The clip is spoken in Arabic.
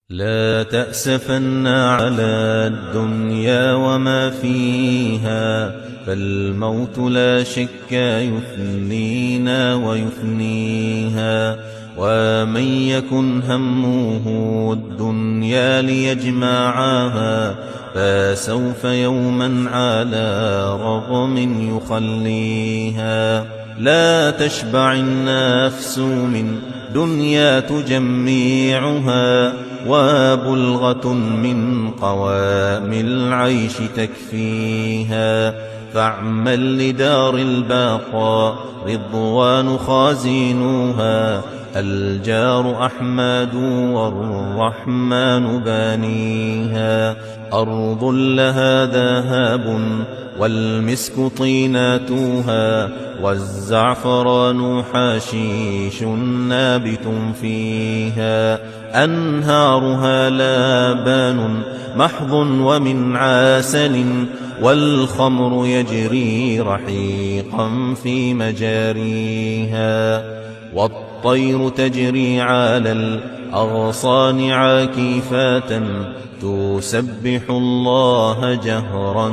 لا تأسفن على الدنيا وما فيها، فالموت لا شك يفنينا ويفنيها. ومن يكن همه الدنيا ليجمعها، فسوف يوما على رغم يخليها. لا تشبع النفس من دنيا تجميعها، وبلغة من قوام العيش تكفيها. فاعمل لدار البقاء رضوان خازنها، الجار أحمد والرحمن بانيها. أرض لها ذهب والمسك طيناتها، والزعفران حشيش نابت فيها. أنهارها لبان محض ومن عسل، والخمر يجري رحيقا في مجاريها. والطير تجري على الأغصان عاكفات، تسبح الله جهرا